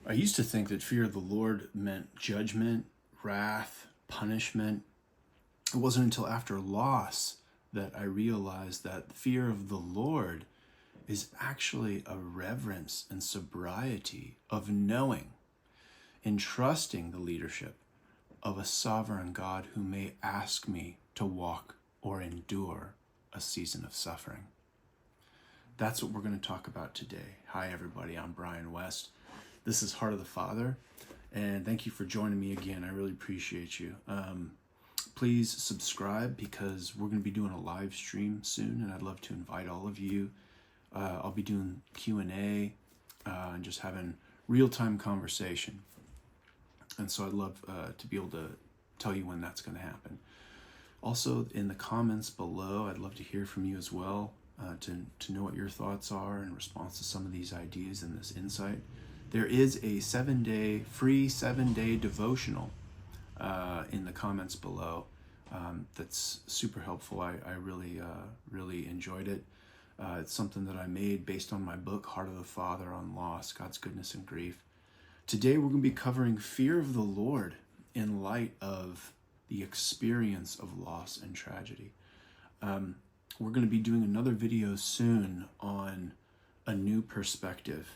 I used to think that fear of the Lord meant judgment, wrath, punishment. It wasn't until after loss that I realized that fear of the Lord is actually a reverence and sobriety of knowing and trusting the leadership of a sovereign God who may ask me to walk or endure a season of suffering. That's what we're going to talk about today. Hi, everybody. I'm Brian West. This is Heart of the Father, and thank you for joining me again. I really appreciate you. Please subscribe because we're going to be doing a live stream soon, and I'd love to invite all of you. I'll be doing Q&A and just having real-time conversation. And so I'd love to be able to tell you when that's going to happen. Also, in the comments below, I'd love to hear from you as well, to know what your thoughts are in response to some of these ideas and this insight. There is a free 7-day devotional in the comments below that's super helpful. I really enjoyed it. It's something that I made based on my book, Heart of the Father on Loss, God's Goodness and Grief. Today we're going to be covering fear of the Lord in light of the experience of loss and tragedy. We're going to be doing another video soon on a new perspective.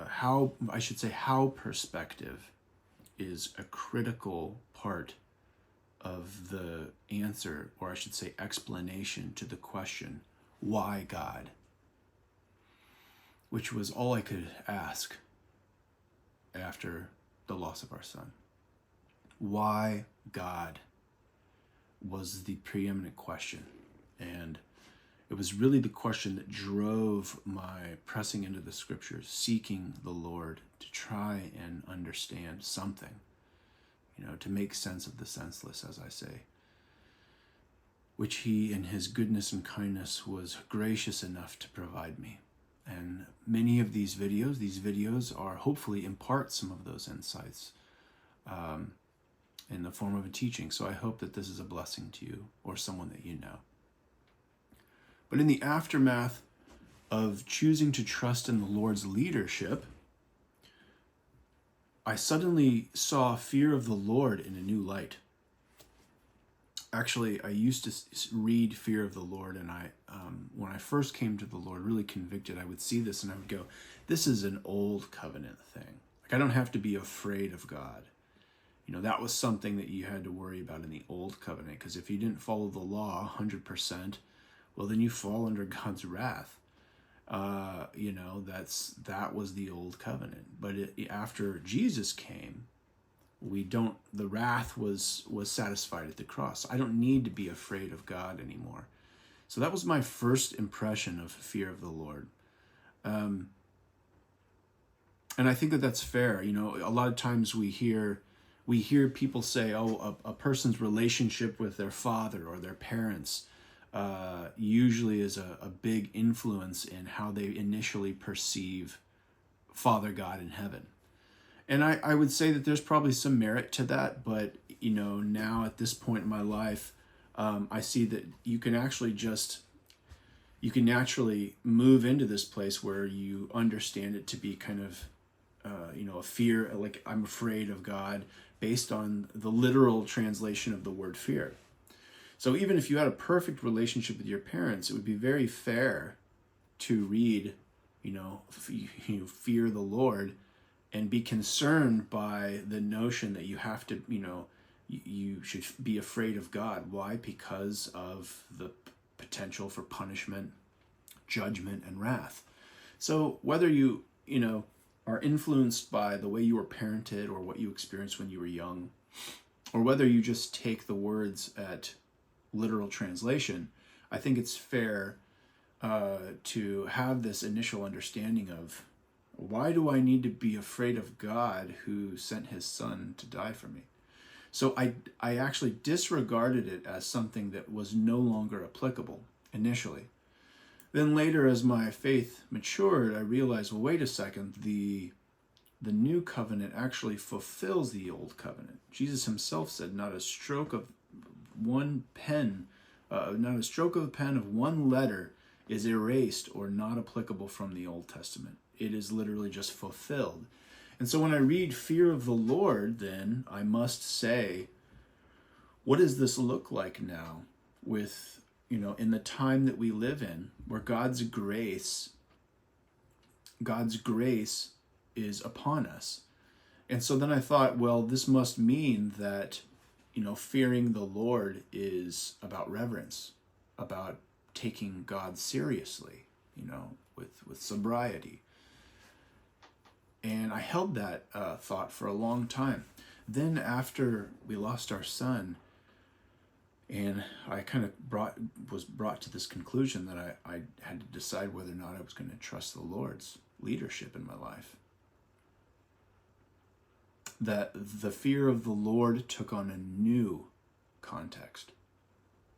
How perspective is a critical part of the answer, or I should say explanation to the question, why God? Which was all I could ask after the loss of our son. Why God was the preeminent question. And it was really the question that drove my pressing into the scriptures, seeking the Lord to try and understand something, to make sense of the senseless, as I say, which he in his goodness and kindness was gracious enough to provide me. And many of these videos are hopefully impart some of those insights in the form of a teaching. So I hope that this is a blessing to you or someone that you know. But in the aftermath of choosing to trust in the Lord's leadership, I suddenly saw fear of the Lord in a new light. Actually, I used to read fear of the Lord, and when I first came to the Lord, really convicted, I would see this and I would go, this is an old covenant thing. Like, I don't have to be afraid of God. That was something that you had to worry about in the old covenant, because if you didn't follow the law 100%, well, then you fall under God's wrath. That was the old covenant. But after Jesus came, the wrath was satisfied at the cross. I don't need to be afraid of God anymore. So that was my first impression of fear of the Lord. And I think that that's fair. A lot of times we hear people say, a person's relationship with their father or their parents usually is a big influence in how they initially perceive Father God in heaven. And I would say that there's probably some merit to that, but now at this point in my life, I see that you can naturally move into this place where you understand it to be kind of a fear, like I'm afraid of God, based on the literal translation of the word fear. So even if you had a perfect relationship with your parents, it would be very fair to read, fear the Lord, and be concerned by the notion that you have to, you should be afraid of God. Why? Because of the potential for punishment, judgment, and wrath. So whether you are influenced by the way you were parented or what you experienced when you were young, or whether you just take the words at literal translation, I think it's fair to have this initial understanding of, why do I need to be afraid of God who sent his son to die for me? So I actually disregarded it as something that was no longer applicable initially. Then later, as my faith matured, I realized, well, wait a second, the new covenant actually fulfills the old covenant. Jesus himself said, not a stroke of the pen of one letter is erased or not applicable from the Old Testament. it is literally just fulfilled. And so when I read fear of the Lord, then I must say, what does this look like now with, in the time that we live in, where God's grace is upon us? And so then I thought, well, this must mean that, fearing the Lord is about reverence, about taking God seriously, with sobriety. And I held that thought for a long time. Then after we lost our son, and I kind of was brought to this conclusion that I had to decide whether or not I was going to trust the Lord's leadership in my life. That the fear of the Lord took on a new context.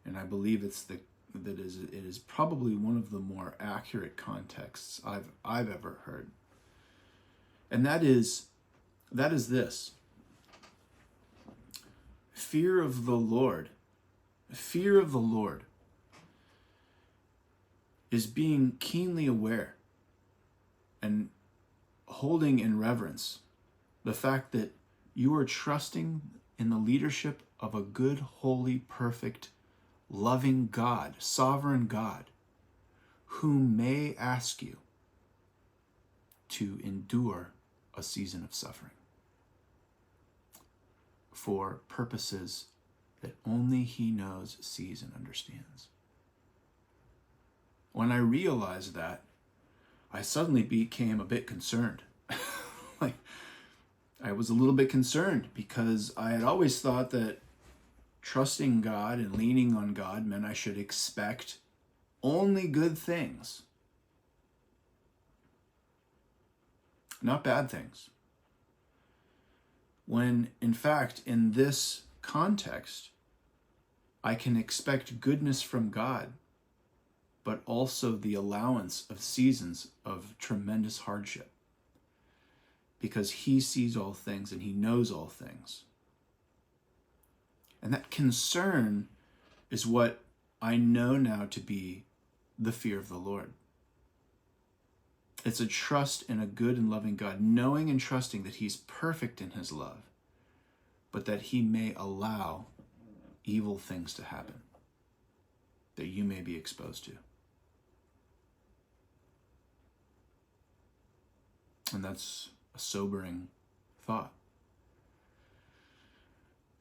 And I believe it is probably one of the more accurate contexts I've ever heard. And that is this. Fear of the Lord is being keenly aware and holding in reverence the fact that you are trusting in the leadership of a good, holy, perfect, loving God, sovereign God, who may ask you to endure a season of suffering for purposes that only He knows, sees, and understands. When I realized that, I suddenly became a bit concerned. I was a little bit concerned because I had always thought that trusting God and leaning on God meant I should expect only good things, not bad things. When, in fact, in this context, I can expect goodness from God, but also the allowance of seasons of tremendous hardship, because He sees all things and He knows all things. And that concern is what I know now to be the fear of the Lord. It's a trust in a good and loving God, knowing and trusting that He's perfect in His love, but that He may allow evil things to happen that you may be exposed to. And that's a sobering thought.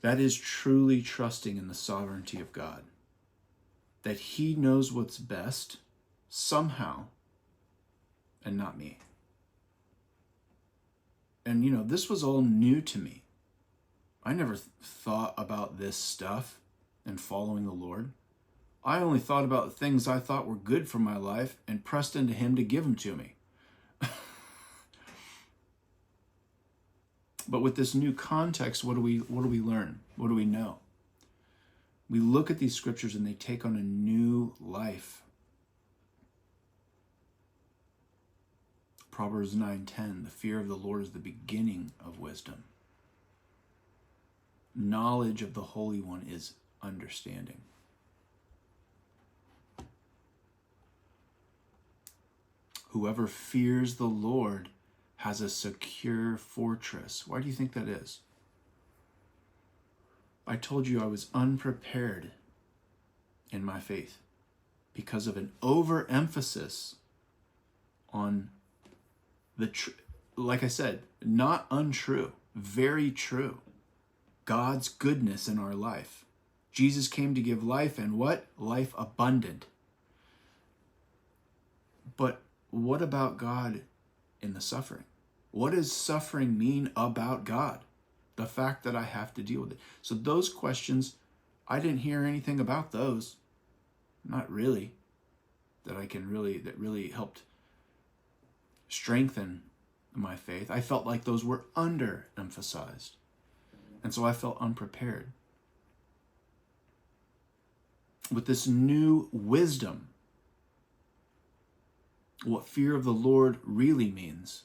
That is truly trusting in the sovereignty of God, that He knows what's best somehow and not me. And this was all new to me. I never thought about this stuff and following the Lord. I only thought about things I thought were good for my life and pressed into Him to give them to me. But with this new context, what do we learn? What do we know? We look at these scriptures and they take on a new life. Proverbs 9:10, the fear of the Lord is the beginning of wisdom. Knowledge of the Holy One is understanding. Whoever fears the Lord has a secure fortress. Why do you think that is? I told you I was unprepared in my faith because of an overemphasis on like I said, not untrue, very true, God's goodness in our life. Jesus came to give life, and what? Life abundant. But what about God in the suffering? What does suffering mean about God? The fact that I have to deal with it. So those questions, I didn't hear anything about those. Not really. That really helped strengthen my faith. I felt like those were underemphasized. And so I felt unprepared. With this new wisdom, what fear of the Lord really means,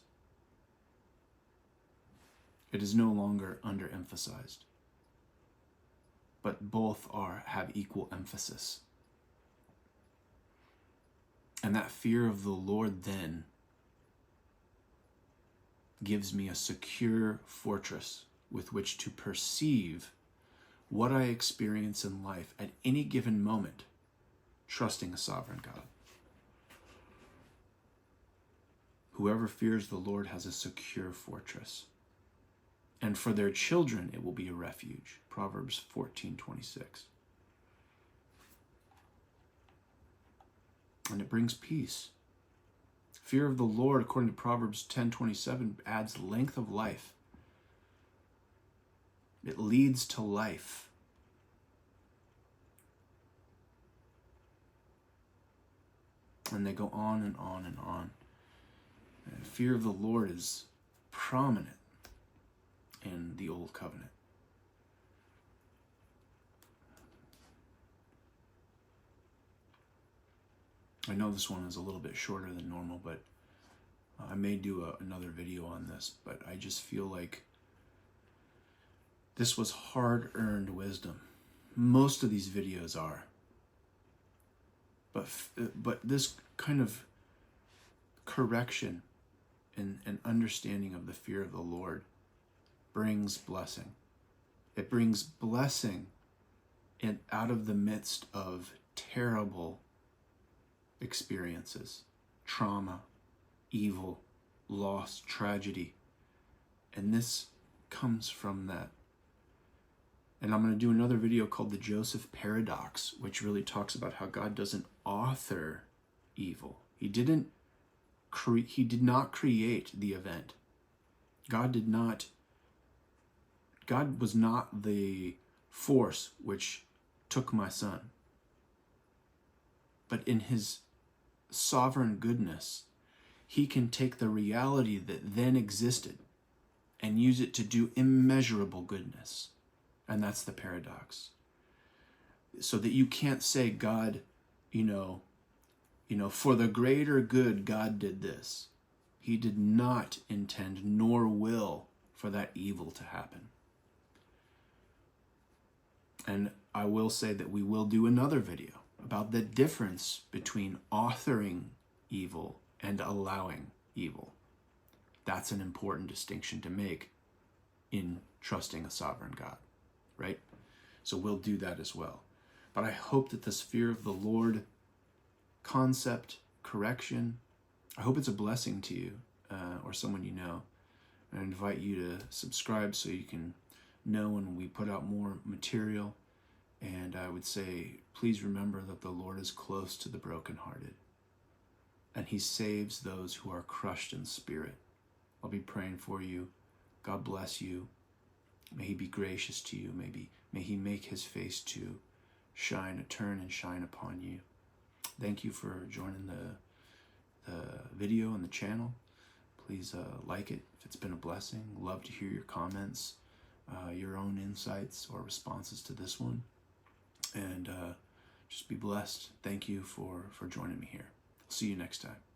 it is no longer underemphasized, but both have equal emphasis. And that fear of the Lord then gives me a secure fortress with which to perceive what I experience in life at any given moment, trusting a sovereign God. Whoever fears the Lord has a secure fortress, and for their children it will be a refuge. Proverbs 14:26. And it brings peace. Fear of the Lord, according to Proverbs 10:27, adds length of life. It leads to life. And they go on and on and on. And fear of the Lord is prominent in the Old Covenant. I know this one is a little bit shorter than normal, but I may do another video on this, but I just feel like this was hard-earned wisdom. Most of these videos are. But this kind of correction and understanding of the fear of the Lord brings blessing. It brings blessing out of the midst of terrible experiences, trauma, evil, loss, tragedy. And this comes from that. And I'm going to do another video called the Joseph Paradox, which really talks about how God doesn't author evil. He did not create the event. God was not the force which took my son. But in his sovereign goodness, he can take the reality that then existed and use it to do immeasurable goodness. And that's the paradox. So that you can't say God, for the greater good, God did this. He did not intend nor will for that evil to happen. And I will say that we will do another video about the difference between authoring evil and allowing evil. That's an important distinction to make in trusting a sovereign God, right? So we'll do that as well. But I hope that this fear of the Lord concept, correction, I hope it's a blessing to you or someone you know. I invite you to subscribe so you can know when we put out more material. And I would say, please remember that the Lord is close to the brokenhearted, and he saves those who are crushed in spirit. I'll be praying for you. God bless you. May he be gracious to you. May he make his face to turn and shine upon you. Thank you for joining the video and the channel. Please like it if it's been a blessing. Love to hear your comments, your own insights or responses to this one. And just be blessed. Thank you for joining me here. See you next time.